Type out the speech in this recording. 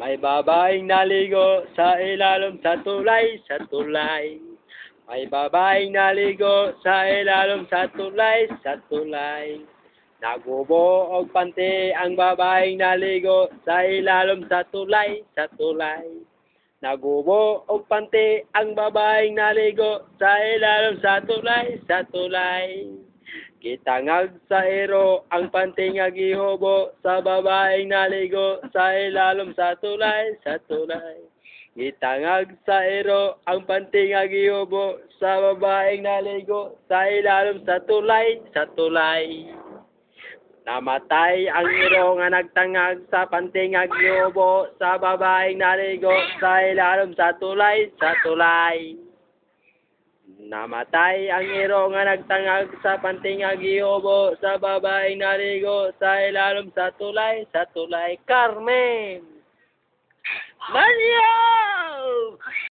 May babaeng naligo sa ilalim sa tulay, sa tulay. May babaeng naligo sa ilalim sa tulay, sa tulay. Nagubo og panty ang babaeng naligo sa ilalim sa tulay, sa tulay. Nagubo og panty ang babaeng naligo sa ilalim sa tulay, sa tulay. Gitangag sa ero ang panty nga gihubo sa babaeng naligo sa ilalim sa tulay, sa tulay. Gitangag sa ero ang panty nga gihubo sa babaeng naligo sa ilalim sa tulay, sa tulay. Namatay ang iro nga nagtangag sa panty nga gihubo sa babaeng naligo sa ilalim sa tulay, sa tulay. Namatay ang iro nga nagtangag sa panty nga gihubo sa babaeng naligo sa ilalim sa tulay, sa tulay. Carmen!